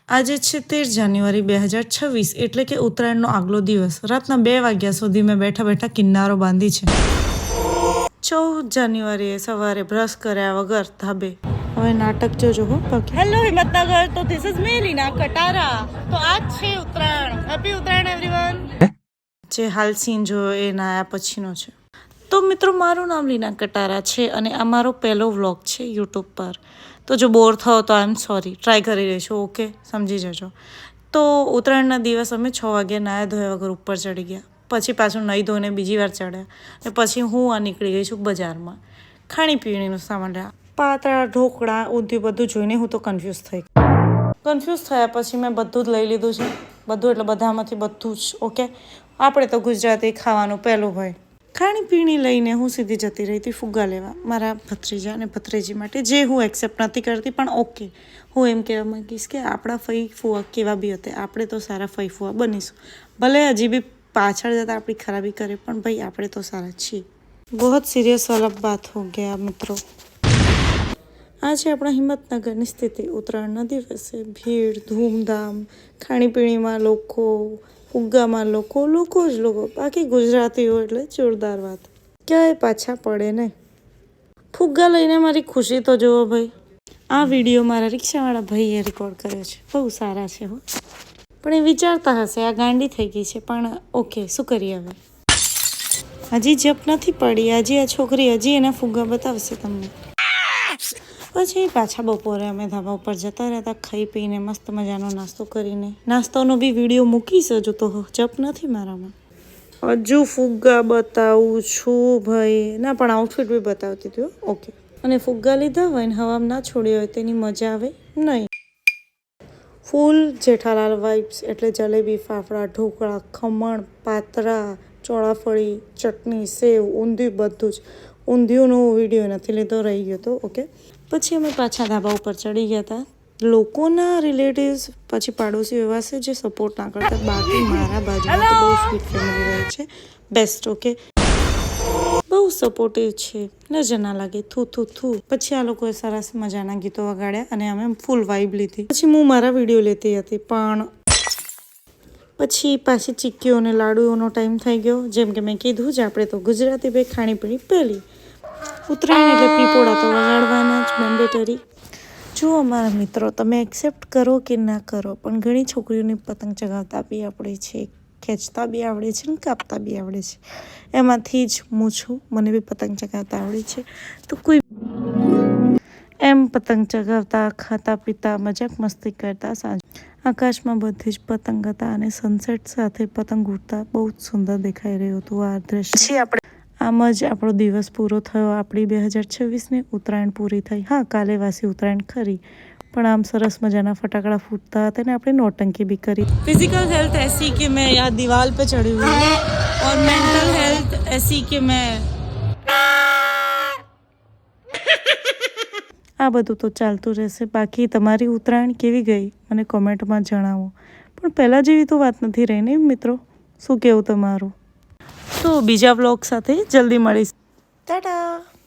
આજે છે 13 જાન્યુઆરી 2026 એટલે કે ઉત્તરાયણનો આગલો દિવસ. રાતના 2 વાગ્યા સુધી મેં બેઠા બેઠા કિન્નારો બાંધી છે. 14 જાન્યુઆરીએ સવારે બ્રશ કર્યા વગર ધાબે. હવે નાટક જોજો હો. હેલો હિંમતનગર, તો ધીસ ઇઝ મી લીના કટારા. તો આજ છે ઉત્તરાયણ. Happy Uttarayan everyone. જે હાલ સીન જોયો એ ના પછીનો છે. તો મિત્રો, મારું નામ લીના કટારા છે અને આ મારો પહેલો વ્લોગ છે યુટ્યુબ પર. તો જો બોર થયો તો આઈ એમ સોરી, ટ્રાય કરી રહીશું, ઓકે, સમજી જજો. તો ઉત્તરાયણના દિવસ અમે 6 વાગ્યા નાયા ધોયા વગર ઉપર ચડી ગયા. પછી પાછું નહીં ધોઈને બીજી વાર ચડ્યા. અને પછી હું આ નીકળી ગઈ છું બજારમાં ખાણીપીણીનું સામાન લેવા. પાતળા ઢોકળા ઊંધિયું બધું જોઈને હું તો કન્ફ્યુઝ થઈ. કન્ફ્યુઝ થયા પછી મેં બધું જ લઈ લીધું છે. બધું એટલે બધામાંથી બધું જ, ઓકે. આપણે તો ગુજરાતી ખાવાનું પહેલું હોય. ખાણીપીણી લઈને હું સીધી જતી રહી હતી ફુગ્ગા લેવા મારા ભત્રીજા અને ભત્રીજી માટે, જે હું એક્સેપ્ટ નથી કરતી, પણ ઓકે. હું એમ કહેવા માંગીશ કે આપણા ફઈ ફુવા કેવા બી હતા, આપણે તો સારા ફઈ ફુવા બનીશું. ભલે હજી બી પાછળ જતાં આપણી ખરાબી કરે, પણ ભાઈ આપણે તો સારા છીએ. બહુ સિરિયસ વાલા બાત હો ગયા મિત્રો. આ છે આપણા હિંમતનગરની સ્થિતિ. ઉત્તરાયણના દિવસે ભીડ, ધૂમધામ, ખાણીપીણીમાં લોકો, ફુગ્ગામાં લોકો જ લોકો. બાકી ગુજરાતીઓ એટલે જોરદાર વાત, ક્યાંય પાછા પડે નહીં. ફુગ્ગા લઈને મારી ખુશી તો જુઓ ભાઈ. આ વિડીયો મારા રિક્ષાવાળા ભાઈએ રેકોર્ડ કર્યો છે. બહુ સારા છે હો. પણ એ વિચારતા હશે આ ગાંડી થઈ ગઈ છે, પણ ઓકે, શું કરીએ હવે. હજી જપ નથી પડી. હજી આ છોકરી હજી એના ફુગ્ગા બતાવશે તમને. પછી પાછા બપોરે અમે ધાબા ઉપર જતા રહેતા, ખાઈ પીને મસ્ત મજાનો નાસ્તો કરીને. નાસ્તાનો બી વિડીયો મૂકીશ, હજુ તો જપ નથી મારામાં. હજુ ફુગ્ગા બતાવું છું ભાઈ. ના, પણ આઉટફિટ બી બતાવતી હતી, ઓકે. અને ફુગ્ગા લીધા હોય ને હવામાં ના છોડ્યા હોય તેની મજા આવે નહીં. ફૂલ જેઠાલાલ વાઇબ્સ એટલે જલેબી, ફાફડા, ઢોકળા, ખમણ, પાતરા, ચોળાફળી, ચટણી, સેવ, ઊંધિયું, બધું જ. ઊંધિયુંનો વિડીયો નથી લીધો, રહી ગયો તો, ઓકે. પછી અમે પાછા ધાબા ઉપર ચડી ગયા હતા. લોકોના રિલેટિવ્સ પછી પાડોશીઓ એવા છે જે સપોર્ટ ના કરતા. બાકી મારા બાજુમાં તો બહુ સ્વીટ ફેમિલી રહે છે, બેસ્ટ, ઓકે. બહુ સપોર્ટિવ છે, નજર ના લાગે, થૂ. પછી આ લોકોએ સરસ મજાના ગીતો વગાડ્યા અને અમે ફૂલ વાઇબ લીધી. પછી હું મારા વિડીયો લેતી હતી, પણ પછી પાછી ચીક્કીઓ અને લાડુઓનો ટાઈમ થઈ ગયો. જેમ કે મેં કીધું જ, આપણે તો ગુજરાતી ભાઈ ખાણીપીણી પહેલી. ઉત્તરાયણ એટલે પીપોળા તો વગાડવાના જ, મેન્ડેટરી. જુઓ મારા મિત્રો, તમે એક્સેપ્ટ કરો કે ના કરો, પણ ઘણી છોકરીઓને પતંગ ચગાવતા બી આવડે છે, ખેંચતા બી આવડે છે ને કાપતા બી આવડે છે. એમાંથી જ હું છું. મને બી પતંગ ચગાવતા આવડે છે. તો કોઈ એમ પતંગ ચગાવતા, ખાતા પીતા, મજાક મસ્તી કરતા સાંજ આકાશમાં બધી જ પતંગ હતા અને સનસેટ સાથે પતંગ ઉડતા બહુ જ સુંદર દેખાઈ રહ્યું હતું આ દ્રશ્ય. આમ જ આપણો દિવસ પૂરો થયો. આપણી 2026ની ઉત્તરાયણ પૂરી થઈ. હા, કાલે વાસી ઉત્તરાયણ ખરી, પણ આમ સરસ મજાના ફટાકડા ફૂટતા હતા ને આપણે નોટંકી બી કરી. फिजिकल हेल्थ ऐसी कि मैं यहाँ दीवार पे चढ़ी हुई हूँ और मेंटल हेल्थ ऐसी कि मैं આ બધું તો ચાલતું રહેશે. બાકી તમારી ઉત્તરાયણ કેવી ગઈ મને કોમેન્ટમાં જણાવો. પણ પહેલાં જેવી તો વાત નથી રહી ને મિત્રો, શું કહેવું તમારું? તો બીજા વ્લોગ સાથે જલ્દી મળીશ. ટાટા.